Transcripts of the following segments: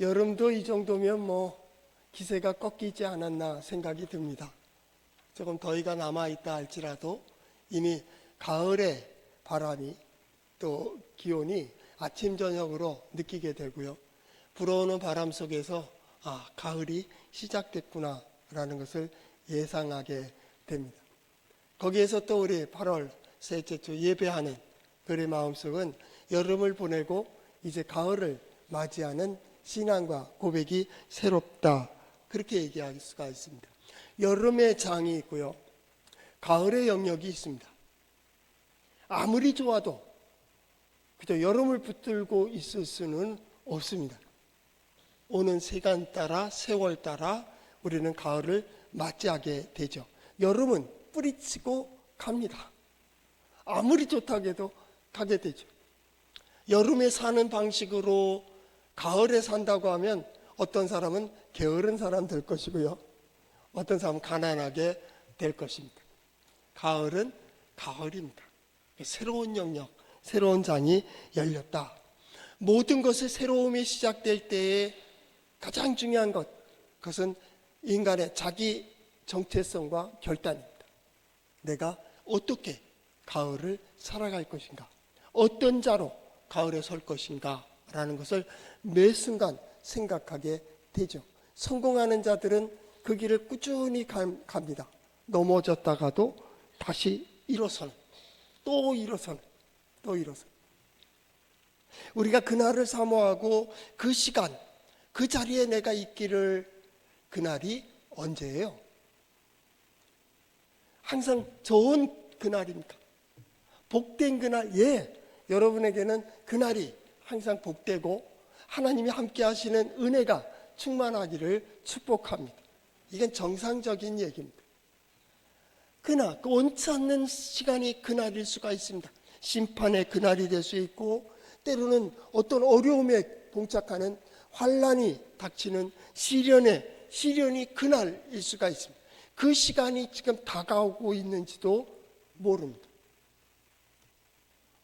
여름도 이 정도면 기세가 꺾이지 않았나 생각이 듭니다. 조금 더위가 남아있다 할지라도 이미 가을의 바람이 또 기온이 아침 저녁으로 느끼게 되고요. 불어오는 바람 속에서 가을이 시작됐구나 라는 것을 예상하게 됩니다. 거기에서 또 우리 8월 셋째 주 예배하는 그의 마음속은 여름을 보내고 이제 가을을 맞이하는 신앙과 고백이 새롭다, 그렇게 얘기할 수가 있습니다. 여름의 장이 있고요, 가을의 영역이 있습니다. 아무리 좋아도 그저 여름을 붙들고 있을 수는 없습니다. 오는 시간 따라 세월 따라 우리는 가을을 맞이하게 되죠. 여름은 뿌리치고 갑니다. 아무리 좋다고 해도 가게 되죠. 여름에 사는 방식으로 가을에 산다고 하면 어떤 사람은 게으른 사람 될 것이고요, 어떤 사람은 가난하게 될 것입니다. 가을은 가을입니다. 새로운 영역, 새로운 장이 열렸다. 모든 것의 새로움이 시작될 때에 가장 중요한 것, 그것은 인간의 자기 정체성과 결단입니다. 내가 어떻게 가을을 살아갈 것인가, 어떤 자로 가을에 설 것인가 라는 것을 매 순간 생각하게 되죠. 성공하는 자들은 그 길을 꾸준히 갑니다. 넘어졌다가도 다시 일어서는, 또 일어서는, 또 일어서는. 우리가 그날을 사모하고 그 시간, 그 자리에 내가 있기를, 그날이 언제예요? 항상 좋은 그날입니까? 복된 그날? 예, 여러분에게는 그날이 항상 복되고 하나님이 함께 하시는 은혜가 충만하기를 축복합니다. 이건 정상적인 얘기입니다. 그날, 그 원치 않는 시간이 그날일 수가 있습니다. 심판의 그날이 될 수 있고, 때로는 어떤 어려움에 봉착하는 환난이 닥치는 시련이 그날일 수가 있습니다. 그 시간이 지금 다가오고 있는지도 모릅니다.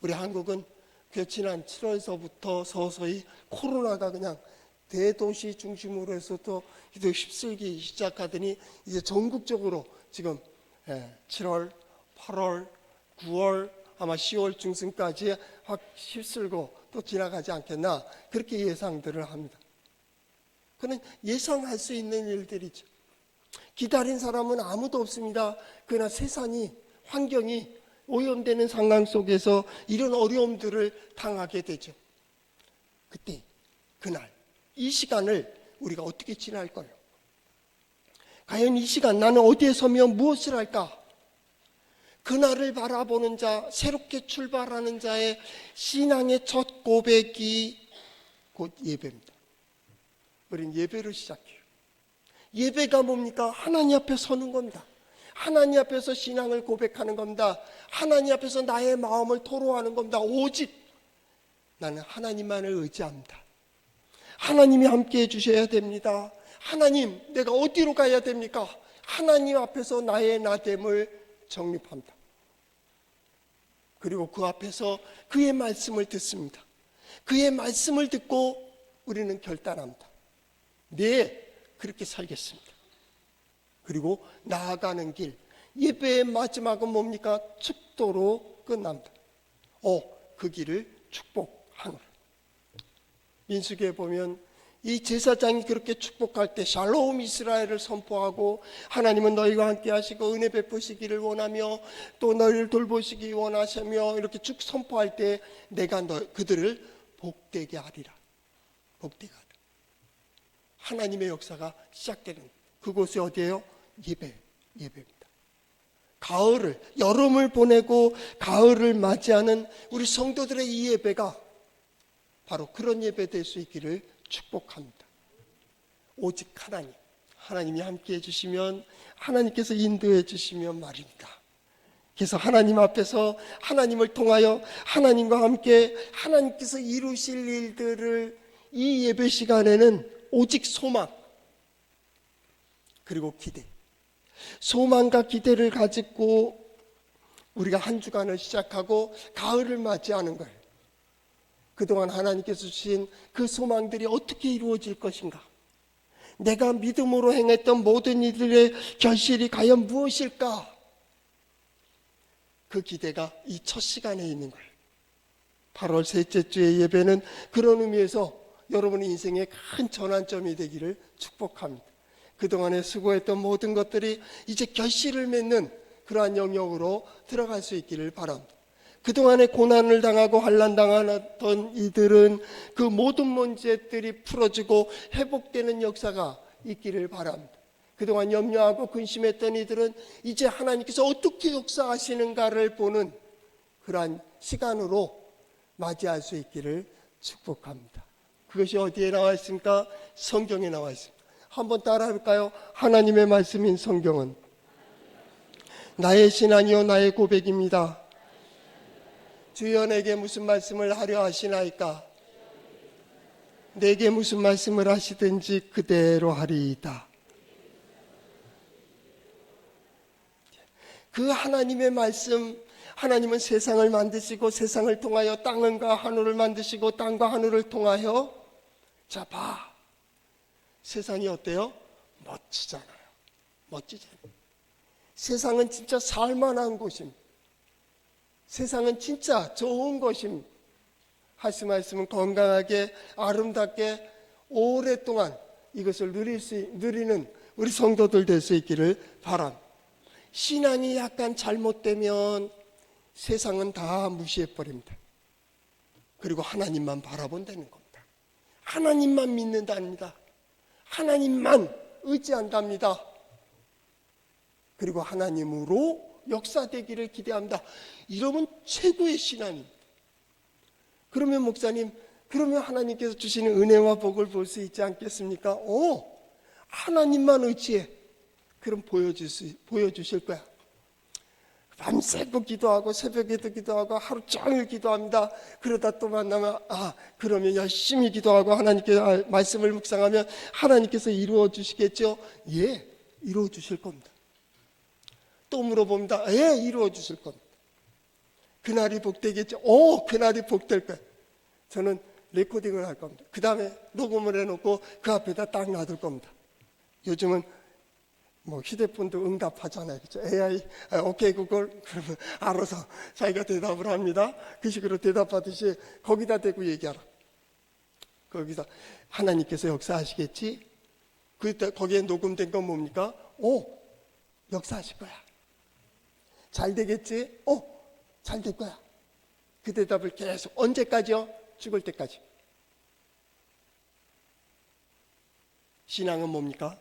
우리 한국은 지난 7월서부터 서서히 코로나가 그냥 대도시 중심으로 해서 또 휩쓸기 시작하더니 이제 전국적으로 지금 7월, 8월, 9월, 아마 10월 중순까지 확 휩쓸고 또 지나가지 않겠나, 그렇게 예상들을 합니다. 그는 예상할 수 있는 일들이죠. 기다린 사람은 아무도 없습니다. 그러나 세상이, 환경이 오염되는 상황 속에서 이런 어려움들을 당하게 되죠. 그때, 그날, 이 시간을 우리가 어떻게 지날까요? 과연 이 시간 나는 어디에 서며 무엇을 할까? 그날을 바라보는 자, 새롭게 출발하는 자의 신앙의 첫 고백이 곧 예배입니다. 우린 예배를 시작해요. 예배가 뭡니까? 하나님 앞에 서는 겁니다. 하나님 앞에서 신앙을 고백하는 겁니다. 하나님 앞에서 나의 마음을 토로하는 겁니다. 오직 나는 하나님만을 의지합니다. 하나님이 함께 해주셔야 됩니다. 하나님, 내가 어디로 가야 됩니까? 하나님 앞에서 나의 나됨을 정립합니다. 그리고 그 앞에서 그의 말씀을 듣습니다. 그의 말씀을 듣고 우리는 결단합니다. 네, 그렇게 살겠습니다. 그리고 나아가는 길, 예배의 마지막은 뭡니까? 축도로 끝납니다. 그 길을 축복하노라. 민수기에 보면 이 제사장이 그렇게 축복할 때 샬롬 이스라엘을 선포하고, 하나님은 너희와 함께 하시고 은혜 베푸시기를 원하며 또 너희를 돌보시기 원하시며, 이렇게 쭉 선포할 때 내가 그들을 복되게 하리라. 복되게 하리라. 하나님의 역사가 시작되는 그곳이 어디예요? 예배입니다. 가을을, 여름을 보내고 가을을 맞이하는 우리 성도들의 이 예배가 바로 그런 예배 될 수 있기를 축복합니다. 오직 하나님이 함께 해주시면, 하나님께서 인도해 주시면 말입니다. 그래서 하나님 앞에서, 하나님을 통하여 하나님과 함께 하나님께서 이루실 일들을 이 예배 시간에는 오직 소망, 그리고 기대, 소망과 기대를 가지고 우리가 한 주간을 시작하고 가을을 맞이하는 거예요. 그동안 하나님께서 주신 그 소망들이 어떻게 이루어질 것인가? 내가 믿음으로 행했던 모든 이들의 결실이 과연 무엇일까? 그 기대가 이 첫 시간에 있는 거예요. 8월 셋째 주의 예배는 그런 의미에서 여러분의 인생의 큰 전환점이 되기를 축복합니다. 그동안에 수고했던 모든 것들이 이제 결실을 맺는 그러한 영역으로 들어갈 수 있기를 바랍니다. 그동안에 고난을 당하고 환난 당하던 이들은 그 모든 문제들이 풀어지고 회복되는 역사가 있기를 바랍니다. 그동안 염려하고 근심했던 이들은 이제 하나님께서 어떻게 역사하시는가를 보는 그러한 시간으로 맞이할 수 있기를 축복합니다. 그것이 어디에 나와 있습니까? 성경에 나와 있습니다. 한번 따라해볼까요? 하나님의 말씀인 성경은 나의 신앙이요 나의 고백입니다. 주여 내게 무슨 말씀을 하려 하시나이까? 내게 무슨 말씀을 하시든지 그대로 하리이다. 그 하나님의 말씀, 하나님은 세상을 만드시고 세상을 통하여 땅과 하늘을 만드시고 땅과 하늘을 통하여 자 봐. 세상이 어때요? 멋지잖아요. 멋지잖아요. 세상은 진짜 살만한 곳입니다. 세상은 진짜 좋은 것입니다. 하시 말씀은 건강하게 아름답게 오랫동안 이것을 누리는 우리 성도들 될 수 있기를 바랍니다. 신앙이 약간 잘못되면 세상은 다 무시해버립니다. 그리고 하나님만 바라본다는 겁니다. 하나님만 믿는답니다. 하나님만 의지한답니다. 그리고 하나님으로 역사되기를 기대합니다. 이러면 최고의 신앙입니다. 그러면 목사님, 그러면 하나님께서 주시는 은혜와 복을 볼 수 있지 않겠습니까? 하나님만 의지해. 그럼 보여주실 거야. 밤새고 기도하고 새벽에도 기도하고 하루 종일 기도합니다. 그러다 또 만나면 그러면 열심히 기도하고 하나님께 말씀을 묵상하면 하나님께서 이루어 주시겠죠? 예, 이루어 주실 겁니다. 또 물어봅니다. 예, 이루어 주실 겁니다. 그날이 복되겠죠? 그날이 복될 거예요. 저는 레코딩을 할 겁니다. 그 다음에 녹음을 해놓고 그 앞에다 딱 놔둘 겁니다. 요즘은 휴대폰도 응답하잖아요. 그렇죠? AI, 오케이 구글, 그러면 알아서 자기가 대답을 합니다. 그 식으로 대답하듯이 거기다 대고 얘기하라. 거기서 하나님께서 역사하시겠지? 거기에 녹음된 건 뭡니까? 역사하실 거야. 잘 되겠지? 잘 될 거야. 그 대답을 계속 언제까지요? 죽을 때까지. 신앙은 뭡니까?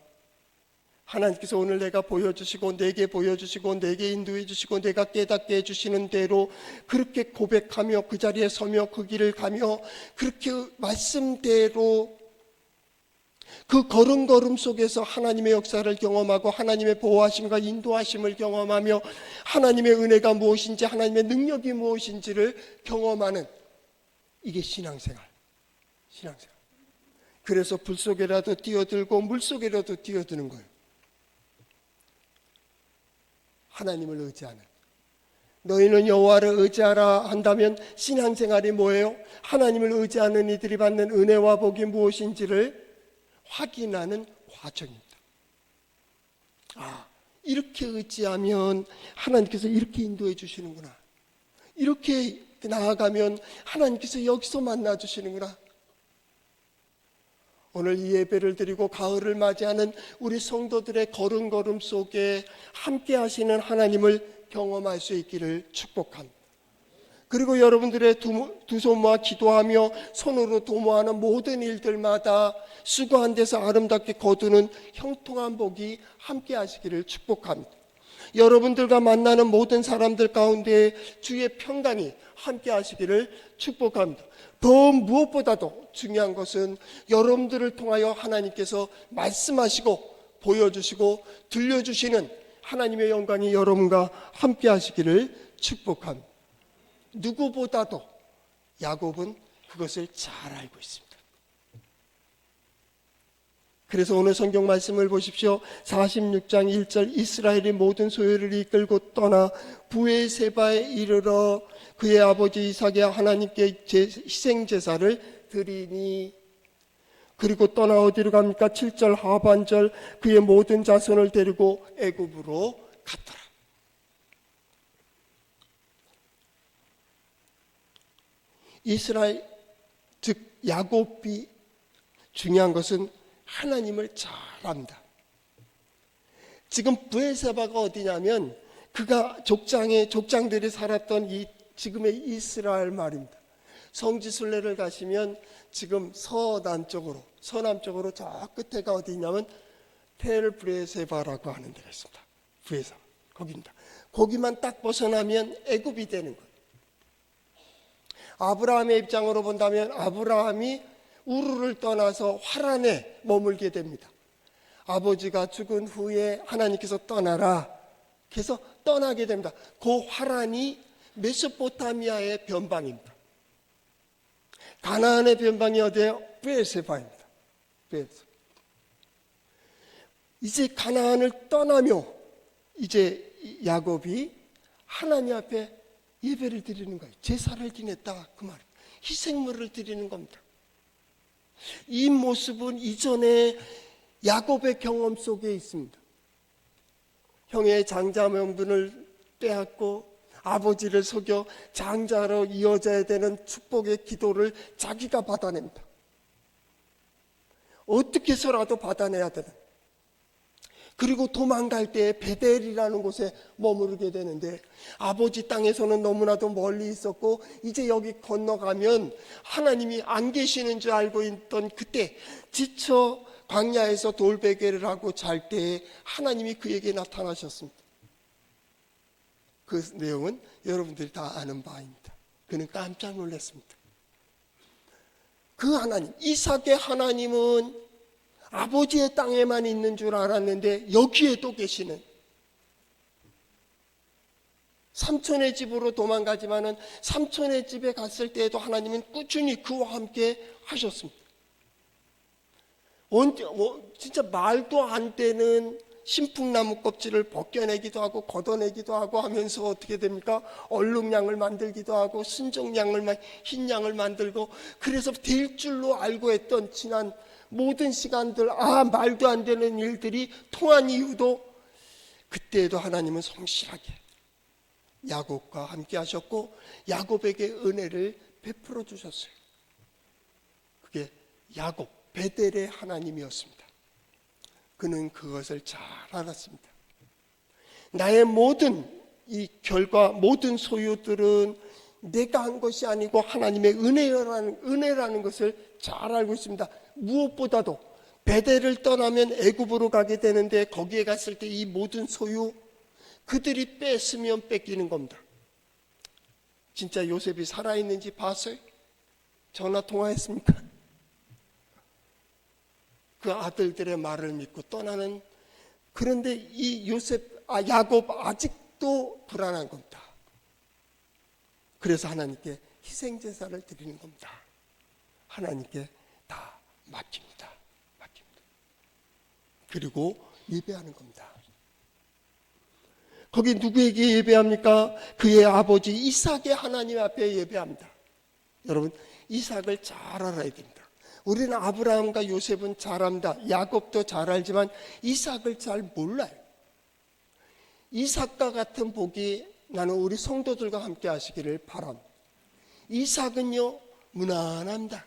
하나님께서 오늘 내가 보여주시고 내게 보여주시고 내게 인도해 주시고 내가 깨닫게 해주시는 대로 그렇게 고백하며 그 자리에 서며 그 길을 가며 그렇게 말씀대로 그 걸음걸음 속에서 하나님의 역사를 경험하고 하나님의 보호하심과 인도하심을 경험하며 하나님의 은혜가 무엇인지 하나님의 능력이 무엇인지를 경험하는 이게 신앙생활. 그래서 불 속에라도 뛰어들고 물 속에라도 뛰어드는 거예요. 하나님을 의지하는. 너희는 여호와를 의지하라 한다면 신앙생활이 뭐예요? 하나님을 의지하는 이들이 받는 은혜와 복이 무엇인지를 확인하는 과정입니다. 이렇게 의지하면 하나님께서 이렇게 인도해 주시는구나. 이렇게 나아가면 하나님께서 여기서 만나 주시는구나. 오늘 이 예배를 드리고 가을을 맞이하는 우리 성도들의 걸음걸음 속에 함께 하시는 하나님을 경험할 수 있기를 축복합니다. 그리고 여러분들의 두 손 모아 기도하며 손으로 도모하는 모든 일들마다 수고한 데서 아름답게 거두는 형통한 복이 함께 하시기를 축복합니다. 여러분들과 만나는 모든 사람들 가운데 주의 평강이 함께 하시기를 축복합니다. 더 무엇보다도 중요한 것은 여러분들을 통하여 하나님께서 말씀하시고 보여주시고 들려주시는 하나님의 영광이 여러분과 함께 하시기를 축복합니다. 누구보다도 야곱은 그것을 잘 알고 있습니다. 그래서 오늘 성경 말씀을 보십시오. 46장 1절 이스라엘이 모든 소유를 이끌고 떠나 부에세바에 이르러 그의 아버지 이삭의 하나님께 희생 제사를 드리니. 그리고 떠나 어디로 갑니까? 7절 하반절 그의 모든 자손을 데리고 애굽으로 갔더라. 이스라엘 즉 야곱이 중요한 것은 하나님을 잘 안다. 지금 브에세바가 어디냐면 그가 족장들이 살았던 이 지금의 이스라엘 말입니다. 성지순례를 가시면 지금 서남쪽으로 저 끝에가 어디냐면 텔 브레세바라고 하는 데가 있습니다. 브에세바 거기입니다. 거기만 딱 벗어나면 애굽이 되는 거예요. 아브라함의 입장으로 본다면 아브라함이 우르를 떠나서 화란에 머물게 됩니다. 아버지가 죽은 후에 하나님께서 떠나라. 그래서 떠나게 됩니다. 그 화란이 메소포타미아의 변방입니다. 가나안의 변방이 어디예요? 브에세바입니다. 이제 가나안을 떠나며 이제 야곱이 하나님 앞에 예배를 드리는 거예요. 제사를 지냈다 그 말이에요. 희생물을 드리는 겁니다. 이 모습은 이전에 야곱의 경험 속에 있습니다. 형의 장자 명분을 빼앗고 아버지를 속여 장자로 이어져야 되는 축복의 기도를 자기가 받아냅니다. 어떻게 해서라도 받아내야 되는. 그리고 도망갈 때 베델이라는 곳에 머무르게 되는데 아버지 땅에서는 너무나도 멀리 있었고 이제 여기 건너가면 하나님이 안 계시는 줄 알고 있던 그때 지쳐 광야에서 돌베개를 하고 잘 때에 하나님이 그에게 나타나셨습니다. 그 내용은 여러분들이 다 아는 바입니다. 그는 깜짝 놀랐습니다. 그 하나님, 이삭의 하나님은 아버지의 땅에만 있는 줄 알았는데 여기에도 계시는, 삼촌의 집으로 도망가지만은 삼촌의 집에 갔을 때에도 하나님은 꾸준히 그와 함께 하셨습니다. 진짜 말도 안 되는 신풍나무 껍질을 벗겨내기도 하고 걷어내기도 하고 하면서 어떻게 됩니까? 얼룩양을 만들기도 하고 흰 양을 만들고, 그래서 될 줄로 알고 했던 지난 모든 시간들, 말도 안 되는 일들이 통한 이유도 그때에도 하나님은 성실하게 야곱과 함께 하셨고 야곱에게 은혜를 베풀어 주셨어요. 그게 야곱, 베델의 하나님이었습니다. 그는 그것을 잘 알았습니다. 나의 모든 이 결과, 모든 소유들은 내가 한 것이 아니고 하나님의 은혜라는 것을 잘 알고 있습니다. 무엇보다도 베델을 떠나면 애굽으로 가게 되는데 거기에 갔을 때 이 모든 소유 그들이 뺐으면 뺏기는 겁니다. 진짜 요셉이 살아있는지 봤어요? 전화 통화했습니까? 그 아들들의 말을 믿고 떠나는. 그런데 이 야곱 아직도 불안한 겁니다. 그래서 하나님께 희생제사를 드리는 겁니다. 하나님께 다 맡깁니다. 그리고 예배하는 겁니다. 거기 누구에게 예배합니까? 그의 아버지 이삭의 하나님 앞에 예배합니다. 여러분, 이삭을 잘 알아야 됩니다. 우리는 아브라함과 요셉은 잘 압니다. 야곱도 잘 알지만 이삭을 잘 몰라요. 이삭과 같은 복이 나는 우리 성도들과 함께 하시기를 바랍니다. 이삭은요, 무난합니다.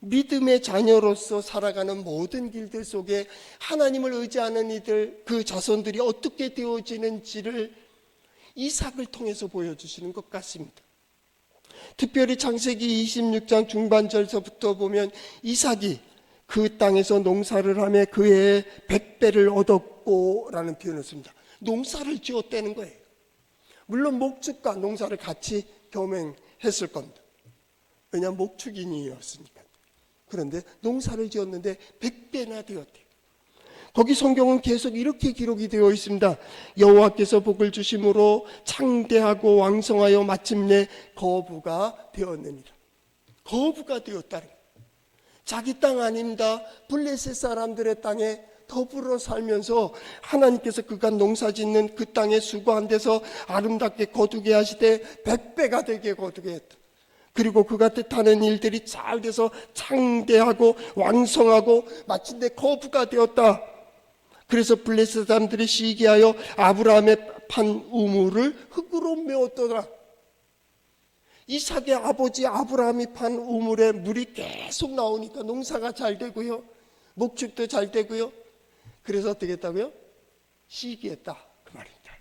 믿음의 자녀로서 살아가는 모든 길들 속에 하나님을 의지하는 이들, 그 자손들이 어떻게 되어지는지를 이삭을 통해서 보여주시는 것 같습니다. 특별히 창세기 26장 중반절서부터 보면 이삭이 그 땅에서 농사를 하며 그의 100배를 얻었고 라는 표현을 씁니다. 농사를 지었다는 거예요. 물론 목축과 농사를 같이 겸행했을 겁니다. 왜냐하면 목축인이었으니까. 그런데 농사를 지었는데 100배나 되었대요. 거기 성경은 계속 이렇게 기록이 되어 있습니다. 여호와께서 복을 주심으로 창대하고 왕성하여 마침내 거부가 되었느니라. 거부가 되었다는 거예요. 자기 땅 아닙니다. 블레셋 사람들의 땅에 더불어 살면서 하나님께서 그가 농사짓는 그 땅에 수고한 데서 아름답게 거두게 하시되 100배가 되게 거두게 했다. 그리고 그가 뜻하는 일들이 잘 돼서 창대하고 왕성하고 마침내 거부가 되었다. 그래서 블레셋 사람들이 시기하여 아브라함의 판 우물을 흙으로 메웠더라. 이삭의 아버지 아브라함이 판 우물에 물이 계속 나오니까 농사가 잘 되고요, 목축도 잘 되고요. 그래서 어떻게 했다고요? 시기했다, 그 말입니다.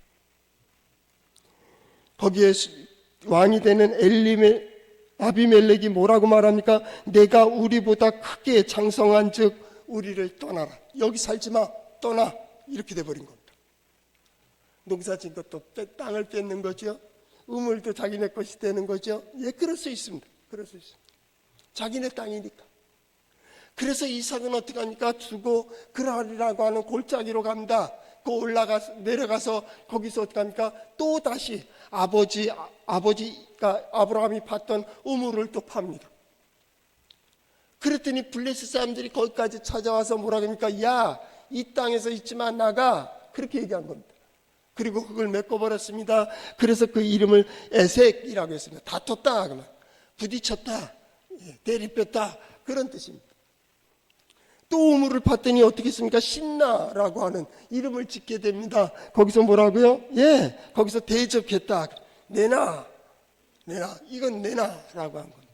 거기에 왕이 되는 아비멜렉이 뭐라고 말합니까? 내가 우리보다 크게 장성한 즉 우리를 떠나라. 여기 살지 마, 떠나. 이렇게 돼버린 겁니다. 농사진 것도 땅을 뺏는 거죠. 우물도 자기네 것이 되는 거죠. 예, 그럴 수 있습니다. 그럴 수 있습니다. 자기네 땅이니까. 그래서 이삭은 어떻게 합니까? 주고 그랄이라고 하는 골짜기로 갑니다. 그 내려가서 거기서 어떻게 합니까? 또 다시 아버지가 아브라함이 팠던 우물을 또 팝니다. 그랬더니 블레셋 사람들이 거기까지 찾아와서 뭐라고 합니까? 야, 이 땅에서 있지만 나가. 그렇게 얘기한 겁니다. 그리고 그걸 메꿔버렸습니다. 그래서 그 이름을 에색이라고 했습니다. 다퉜다, 그러면 부딪혔다, 대립했다, 그런 뜻입니다. 또 우물을 팠더니 어떻게 했습니까? 신나라고 하는 이름을 짓게 됩니다. 거기서 뭐라고요? 예, 거기서 대적했다. 내놔, 이건 내놔라고 한 겁니다.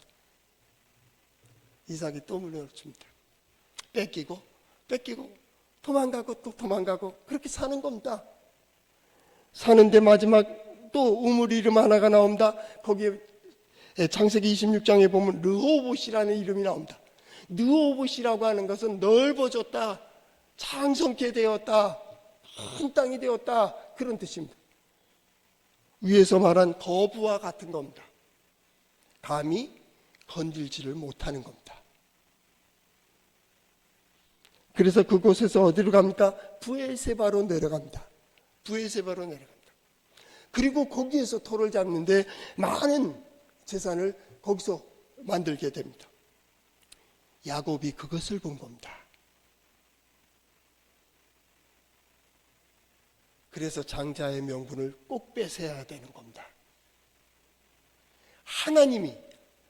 이삭이 또 물려줍니다. 뺏기고 도망가고 또 도망가고 그렇게 사는 겁니다. 사는데 마지막 또 우물 이름 하나가 나옵니다. 거기에 창세기 26장에 보면 르호봇이라는 이름이 나옵니다. 르호봇이라고 하는 것은 넓어졌다, 창성케 되었다, 큰 땅이 되었다, 그런 뜻입니다. 위에서 말한 거부와 같은 겁니다. 감히 건들지를 못하는 겁니다. 그래서 그곳에서 어디로 갑니까? 브엘세바로 내려갑니다. 그리고 거기에서 터를 잡는데 많은 재산을 거기서 만들게 됩니다. 야곱이 그것을 본 겁니다. 그래서 장자의 명분을 꼭 뺏어야 되는 겁니다. 하나님이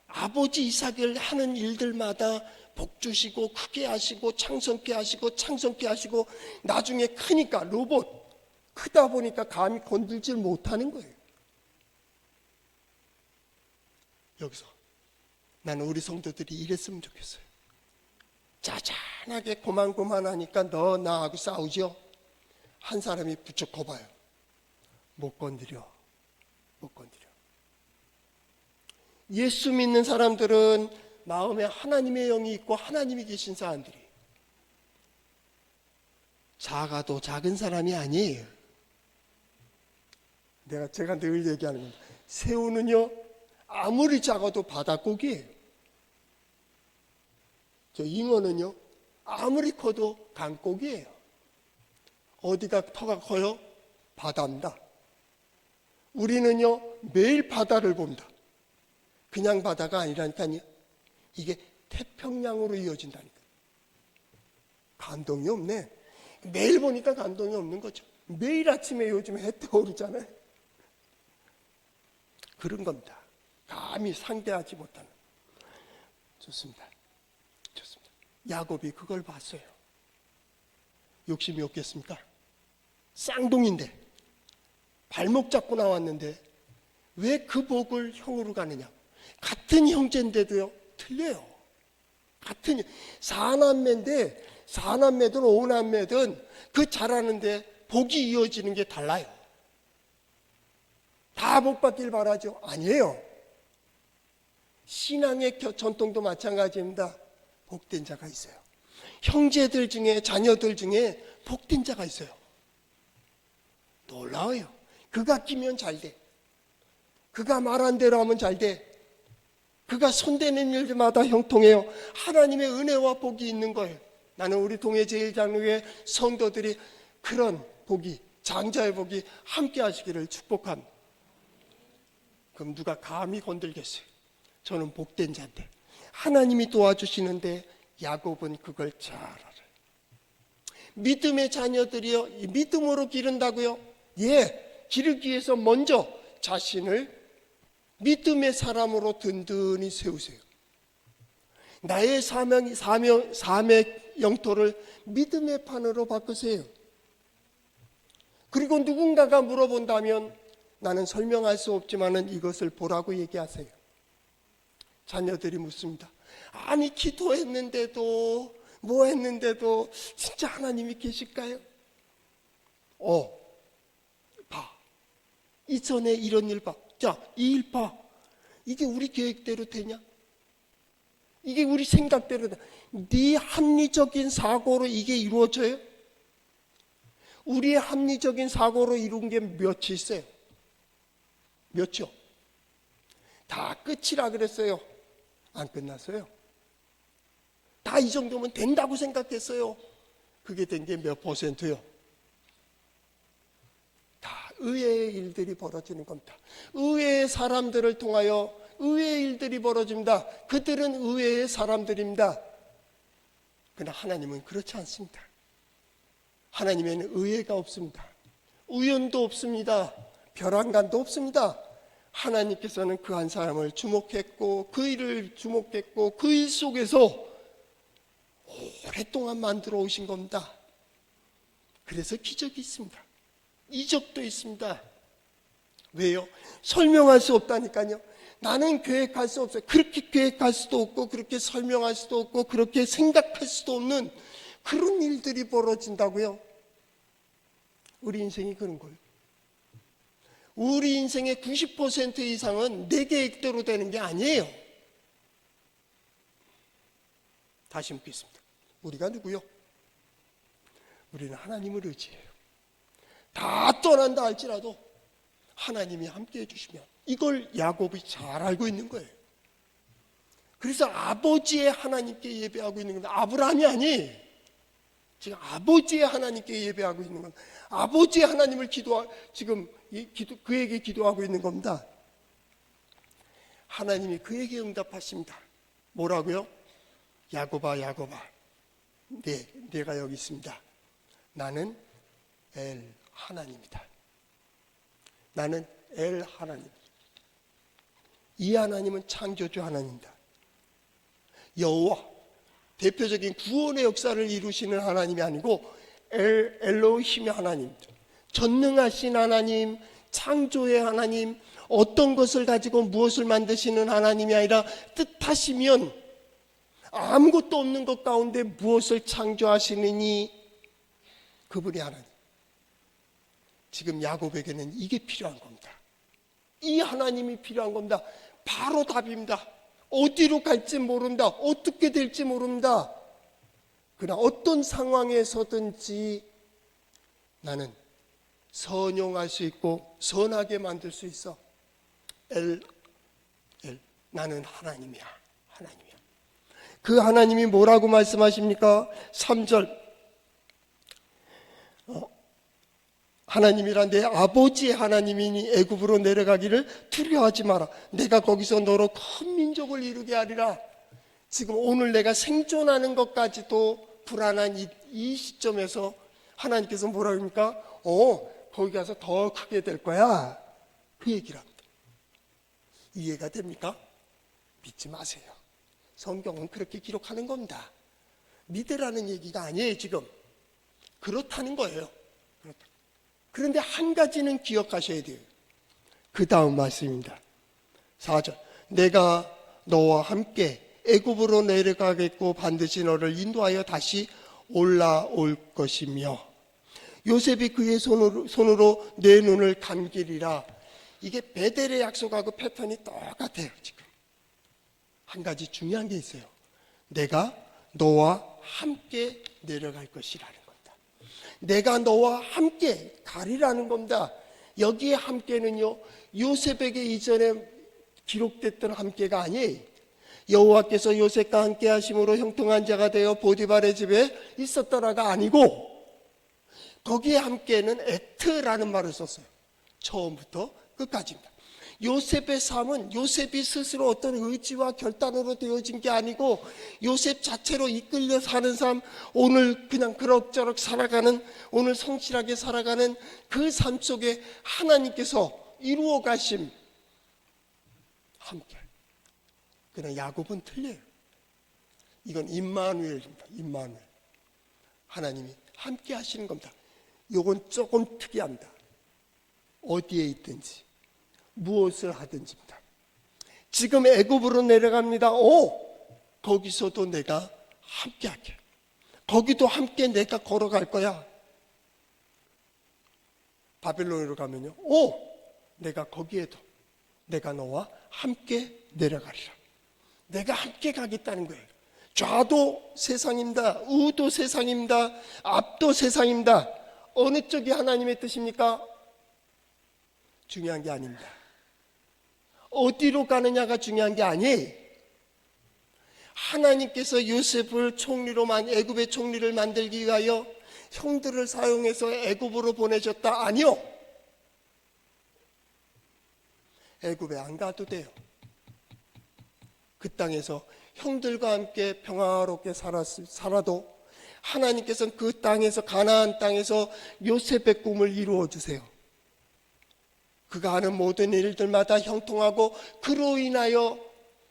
아버지 이삭을 하는 일들마다 복 주시고 크게 하시고 창성케 하시고 나중에 크니까 로봇 크다 보니까 감히 건들지 못하는 거예요. 여기서 나는 우리 성도들이 이랬으면 좋겠어요. 짜잔하게 고만고만하니까 너 나하고 싸우죠? 한 사람이 부쩍 거봐요. 못 건드려. 예수 믿는 사람들은 마음에 하나님의 영이 있고 하나님이 계신 사람들이 작아도 작은 사람이 아니에요. 제가 늘 얘기하는 겁니다. 새우는요 아무리 작아도 바닷고기예요. 저 잉어는요 아무리 커도 강고기예요. 어디가 터가 커요? 바다입니다. 우리는요 매일 바다를 봅니다. 그냥 바다가 아니라니까요. 이게 태평양으로 이어진다니까. 감동이 없네. 매일 보니까 감동이 없는 거죠. 매일 아침에 요즘 해 떠오르잖아요. 그런 겁니다. 감히 상대하지 못하는. 좋습니다. 야곱이 그걸 봤어요. 욕심이 없겠습니까? 쌍둥이인데 발목 잡고 나왔는데 왜 그 복을 형으로 가느냐? 같은 형제인데도요 틀려요. 같은 사남매든 오남매든 그 잘하는데 복이 이어지는 게 달라요. 다 복 받길 바라죠? 아니에요. 신앙의 전통도 마찬가지입니다. 복된 자가 있어요. 형제들 중에 자녀들 중에 복된 자가 있어요. 놀라워요. 그가 끼면 잘 돼. 그가 말한 대로 하면 잘 돼. 그가 손대는 일마다 형통해요. 하나님의 은혜와 복이 있는 거예요. 나는 우리 동해 제일장로회 성도들이 그런 복이, 장자의 복이 함께 하시기를 축복합니다. 그럼 누가 감히 건들겠어요? 저는 복된 자인데 하나님이 도와주시는데 야곱은 그걸 잘 알아요. 믿음의 자녀들이요, 믿음으로 기른다고요? 예, 기르기 위해서 먼저 자신을 믿음의 사람으로 든든히 세우세요. 나의 삶의 영토를 믿음의 판으로 바꾸세요. 그리고 누군가가 물어본다면 나는 설명할 수 없지만 이것을 보라고 얘기하세요. 자녀들이 묻습니다. 아니, 기도했는데도 뭐 했는데도 진짜 하나님이 계실까요? 봐. 이전에 이런 일 봐. 자, 이 일 봐. 이게 우리 계획대로 되냐? 이게 우리 생각대로 되냐? 네 합리적인 사고로 이게 이루어져요? 우리의 합리적인 사고로 이룬 게 몇이 있어요? 몇이요? 다 끝이라 그랬어요? 안 끝났어요? 다 이 정도면 된다고 생각했어요? 그게 된 게 몇 %요? 다 의외의 일들이 벌어지는 겁니다. 의외의 사람들을 통하여 의외의 일들이 벌어집니다. 그들은 의외의 사람들입니다. 그러나 하나님은 그렇지 않습니다. 하나님에는 의외가 없습니다. 우연도 없습니다. 벼랑간도 없습니다. 하나님께서는 그 한 사람을 주목했고 그 일을 주목했고 그 일 속에서 오랫동안 만들어 오신 겁니다. 그래서 기적이 있습니다. 이적도 있습니다. 왜요? 설명할 수 없다니까요. 나는 계획할 수 없어요. 그렇게 계획할 수도 없고 그렇게 설명할 수도 없고 그렇게 생각할 수도 없는 그런 일들이 벌어진다고요. 우리 인생이 그런 거예요. 우리 인생의 90% 이상은 내 계획대로 되는 게 아니에요. 다시 묻겠습니다. 우리가 누구요? 우리는 하나님을 의지해요. 다 떠난다 할지라도 하나님이 함께 해주시면, 이걸 야곱이 잘 알고 있는 거예요. 그래서 아버지의 하나님께 예배하고 있는 겁니다. 아브라함이 아니에요. 지금 아버지의 하나님께 예배하고 있는 겁니다. 아버지의 하나님을 그에게 기도하고 있는 겁니다. 하나님이 그에게 응답하십니다. 뭐라고요? 야곱아, 야곱아, 내가 여기 있습니다. 나는 엘 하나님이다. 나는 엘 하나님. 이 하나님은 창조주 하나님이다. 여호와, 대표적인 구원의 역사를 이루시는 하나님이 아니고 엘로힘의 하나님입니다. 전능하신 하나님, 창조의 하나님, 어떤 것을 가지고 무엇을 만드시는 하나님이 아니라 뜻하시면 아무것도 없는 것 가운데 무엇을 창조하시느니 그분이 하나님. 지금 야곱에게는 이게 필요한 겁니다. 이 하나님이 필요한 겁니다. 바로 답입니다. 어디로 갈지 모른다. 어떻게 될지 모른다. 그러나 어떤 상황에서든지 나는 선용할 수 있고 선하게 만들 수 있어. 나는 하나님이야. 하나님이야. 그 하나님이 뭐라고 말씀하십니까? 3절. 하나님이란 내 아버지의 하나님이니 애굽으로 내려가기를 두려워하지 마라. 내가 거기서 너로 큰 민족을 이루게 하리라. 지금 오늘 내가 생존하는 것까지도 불안한 이 시점에서 하나님께서 뭐라고 합니까? 거기 가서 더 크게 될 거야. 그 얘기를 합니다. 이해가 됩니까? 믿지 마세요. 성경은 그렇게 기록하는 겁니다. 믿으라는 얘기가 아니에요. 지금 그렇다는 거예요. 그런데 한 가지는 기억하셔야 돼요. 그 다음 말씀입니다. 4절. 내가 너와 함께 애굽으로 내려가겠고 반드시 너를 인도하여 다시 올라올 것이며 요셉이 그의 손으로 내 눈을 감기리라. 이게 베델의 약속하고 패턴이 똑같아요. 지금 한 가지 중요한 게 있어요. 내가 너와 함께 내려갈 것이라는 겁니다. 내가 너와 함께 가리라는 겁니다. 여기에 함께는요, 요셉에게 이전에 기록됐던 함께가 아니에요. 여호와께서 요셉과 함께 하심으로 형통한 자가 되어 보디발의 집에 있었더라가 아니고, 거기에 함께는 에트라는 말을 썼어요. 처음부터 끝까지입니다. 요셉의 삶은 요셉이 스스로 어떤 의지와 결단으로 되어진 게 아니고 요셉 자체로 이끌려 사는 삶, 오늘 그냥 그럭저럭 살아가는, 오늘 성실하게 살아가는 그 삶 속에 하나님께서 이루어 가심 함께. 그러나 야곱은 틀려요. 이건 임마누엘입니다. 임마누엘. 하나님이 함께 하시는 겁니다. 이건 조금 특이합니다. 어디에 있든지 무엇을 하든지입니다. 지금 애굽으로 내려갑니다. 거기서도 내가 함께 할게. 거기도 함께 내가 걸어갈 거야. 바벨론으로 가면요. 내가 거기에도 내가 너와 함께 내려가리라. 내가 함께 가겠다는 거예요. 좌도 세상입니다. 우도 세상입니다. 앞도 세상입니다. 어느 쪽이 하나님의 뜻입니까? 중요한 게 아닙니다. 어디로 가느냐가 중요한 게 아니에요. 하나님께서 요셉을 애굽의 총리를 만들기 위하여 형들을 사용해서 애굽으로 보내셨다? 아니요. 애굽에 안 가도 돼요. 그 땅에서 형들과 함께 평화롭게 살아도 하나님께서는 그 땅에서, 가나안 땅에서 요셉의 꿈을 이루어 주세요. 그가 하는 모든 일들마다 형통하고 그로 인하여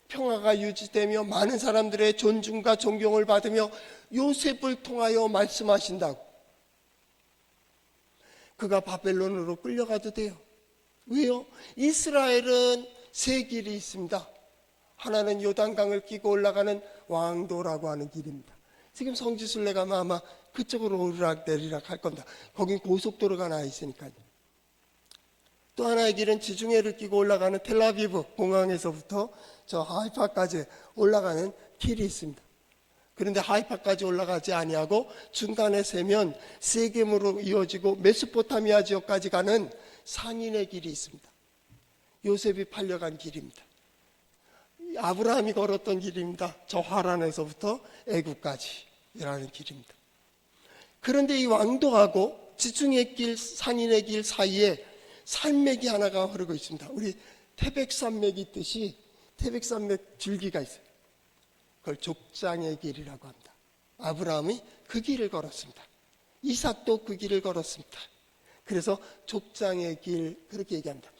평화가 유지되며 많은 사람들의 존중과 존경을 받으며 요셉을 통하여 말씀하신다고. 그가 바벨론으로 끌려가도 돼요. 왜요? 이스라엘은 세 길이 있습니다. 하나는 요단강을 끼고 올라가는 왕도라고 하는 길입니다. 지금 성지순례 가면 아마 그쪽으로 오르락내리락 할 겁니다. 거긴 고속도로가 나 있으니까요. 또 하나의 길은 지중해를 끼고 올라가는 텔아비브 공항에서부터 저 하이파까지 올라가는 길이 있습니다. 그런데 하이파까지 올라가지 아니하고 중간에 세면 세겜으로 이어지고 메소포타미아 지역까지 가는 상인의 길이 있습니다. 요셉이 팔려간 길입니다. 아브라함이 걸었던 길입니다. 저 하란에서부터 애굽까지라는 길입니다. 그런데 이 왕도하고 지중해 길, 상인의 길 사이에 산맥이 하나가 흐르고 있습니다. 우리 태백산맥이 있듯이 태백산맥 줄기가 있어요. 그걸 족장의 길이라고 합니다. 아브라함이 그 길을 걸었습니다. 이삭도 그 길을 걸었습니다. 그래서 족장의 길, 그렇게 얘기합니다.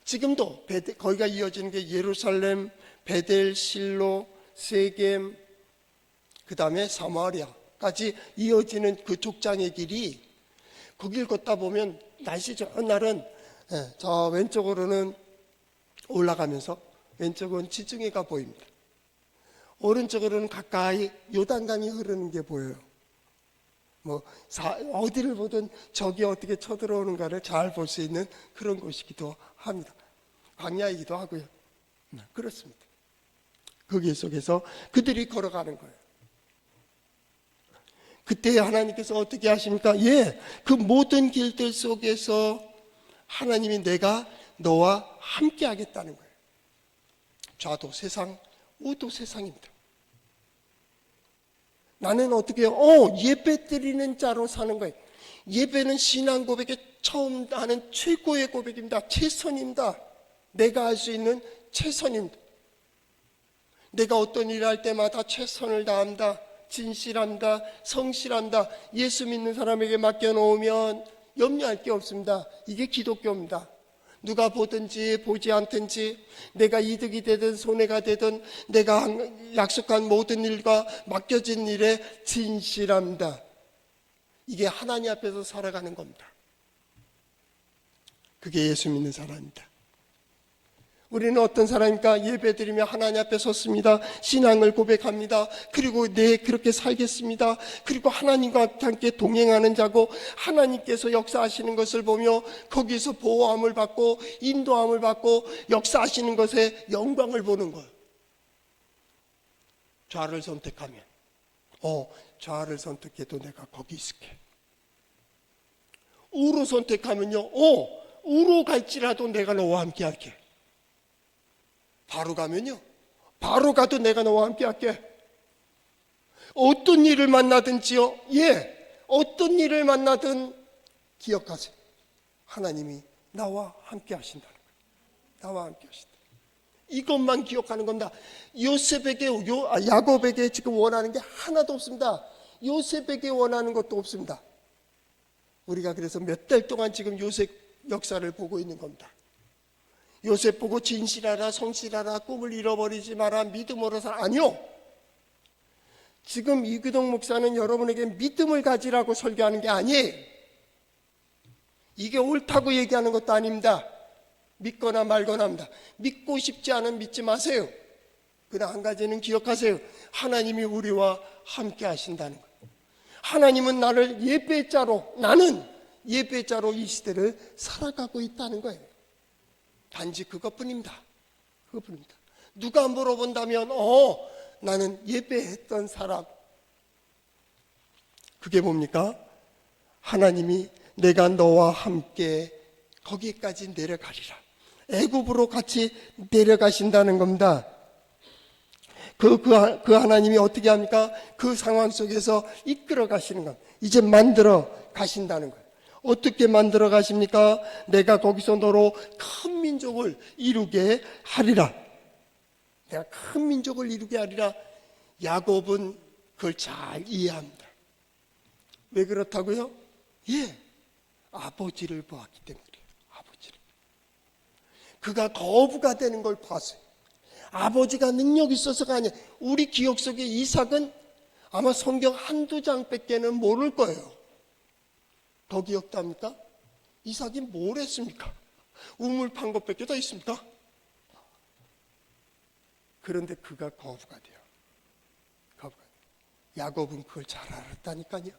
지금도 거기가 이어지는 게 예루살렘, 베델, 실로, 세겜, 그 다음에 사마리아까지 이어지는 그 족장의 길이, 거길 걷다 보면 날씨 좋은 날은 저 왼쪽으로는 올라가면서 왼쪽은 지중해가 보입니다. 오른쪽으로는 가까이 요단강이 흐르는 게 보여요. 어디를 보든 적이 어떻게 쳐들어오는가를 잘 볼 수 있는 그런 곳이기도 합니다. 광야이기도 하고요. 그렇습니다. 거기 속에서 그들이 걸어가는 거예요. 그때 하나님께서 어떻게 하십니까? 그 모든 길들 속에서 하나님이 내가 너와 함께 하겠다는 거예요. 좌도 세상, 우도 세상입니다. 나는 어떻게 해요? 예배 드리는 자로 사는 거예요. 예배는 신앙 고백의 처음 하는 최고의 고백입니다. 최선입니다. 내가 할 수 있는 최선입니다. 내가 어떤 일을 할 때마다 최선을 다합니다. 진실합니다. 성실합니다. 예수 믿는 사람에게 맡겨놓으면 염려할 게 없습니다. 이게 기독교입니다. 누가 보든지 보지 않든지 내가 이득이 되든 손해가 되든 내가 약속한 모든 일과 맡겨진 일에 진실합니다. 이게 하나님 앞에서 살아가는 겁니다. 그게 예수 믿는 사람입니다. 우리는 어떤 사람입니까? 예배드리며 하나님 앞에 섰습니다. 신앙을 고백합니다. 그리고 그렇게 살겠습니다. 그리고 하나님과 함께 동행하는 자고 하나님께서 역사하시는 것을 보며 거기서 보호함을 받고 인도함을 받고 역사하시는 것에 영광을 보는 거예요. 좌를 선택하면 좌를 선택해도 내가 거기 있을게. 우로 선택하면요, 우로 갈지라도 내가 너와 함께 할게. 바로 가면요, 바로 가도 내가 너와 함께 할게. 어떤 일을 만나든지요, 어떤 일을 만나든 기억하세요. 하나님이 나와 함께 하신다는 거예요. 나와 함께 하시다. 이것만 기억하는 겁니다. 야곱에게 지금 원하는 게 하나도 없습니다. 요셉에게 원하는 것도 없습니다. 우리가 그래서 몇 달 동안 지금 요셉 역사를 보고 있는 겁니다. 요셉 보고 진실하라, 성실하라, 꿈을 잃어버리지 마라, 믿음으로 살아. 아니요. 지금 이규동 목사는 여러분에게 믿음을 가지라고 설교하는 게 아니에요. 이게 옳다고 얘기하는 것도 아닙니다. 믿거나 말거나 합니다. 믿고 싶지 않으면 믿지 마세요. 그러나 한 가지는 기억하세요. 하나님이 우리와 함께 하신다는 거예요. 하나님은 나를 예배자로, 나는 예배자로 이 시대를 살아가고 있다는 거예요. 단지 그것뿐입니다. 그것뿐입니다. 누가 물어본다면 나는 예배했던 사람. 그게 뭡니까? 하나님이 내가 너와 함께 거기까지 내려가리라. 애굽으로 같이 내려가신다는 겁니다. 그 하나님이 어떻게 합니까? 그 상황 속에서 이끌어 가시는 겁니다. 이제 만들어 가신다는 거예요. 어떻게 만들어 가십니까? 내가 거기서 너로 큰 민족을 이루게 하리라. 내가 큰 민족을 이루게 하리라. 야곱은 그걸 잘 이해합니다. 왜 그렇다고요? 아버지를 보았기 때문에 그래요. 아버지를. 그가 거부가 되는 걸 봤어요. 아버지가 능력이 있어서가 아니에요. 우리 기억 속에 이삭은 아마 성경 한두 장밖에는 모를 거예요. 더 기억납니까? 이삭이 뭘 했습니까? 우물 판 것밖에 더 있습니까? 그런데 그가 거부가 돼요. 야곱은 그걸 잘 알았다니까요.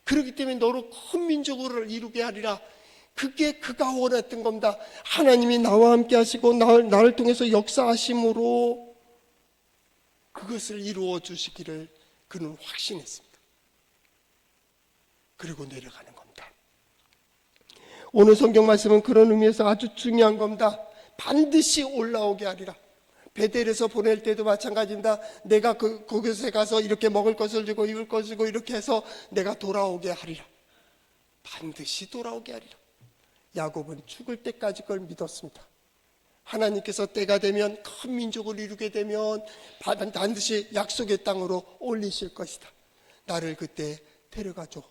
그렇기 때문에 너로 큰 민족을 이루게 하리라. 그게 그가 원했던 겁니다. 하나님이 나와 함께 하시고 나를 통해서 역사하심으로 그것을 이루어 주시기를 그는 확신했습니다. 그리고 내려가는 겁니다. 오늘 성경 말씀은 그런 의미에서 아주 중요한 겁니다. 반드시 올라오게 하리라. 베델에서 보낼 때도 마찬가지입니다. 내가 그곳에 가서 이렇게 먹을 것을 주고 입을 것을 주고 이렇게 해서 내가 돌아오게 하리라. 반드시 돌아오게 하리라. 야곱은 죽을 때까지 그걸 믿었습니다. 하나님께서 때가 되면 큰 민족을 이루게 되면 반드시 약속의 땅으로 올리실 것이다. 나를 그때 데려가줘.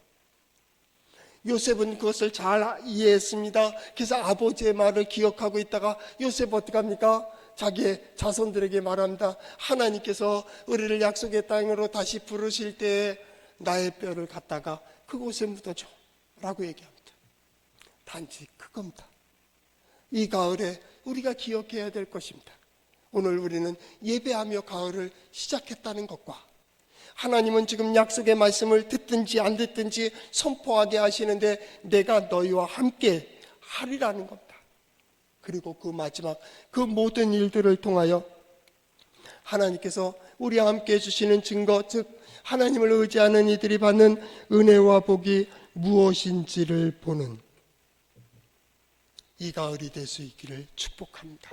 요셉은 그것을 잘 이해했습니다. 그래서 아버지의 말을 기억하고 있다가 요셉 어떻게 합니까? 자기의 자손들에게 말합니다. 하나님께서 우리를 약속의 땅으로 다시 부르실 때 나의 뼈를 갖다가 그곳에 묻어줘 라고 얘기합니다. 단지 그겁니다. 이 가을에 우리가 기억해야 될 것입니다. 오늘 우리는 예배하며 가을을 시작했다는 것과 하나님은 지금 약속의 말씀을 듣든지 안 듣든지 선포하게 하시는데 내가 너희와 함께 하리라는 겁니다. 그리고 그 마지막 그 모든 일들을 통하여 하나님께서 우리와 함께 해주시는 증거, 즉 하나님을 의지하는 이들이 받는 은혜와 복이 무엇인지를 보는 이 가을이 될 수 있기를 축복합니다.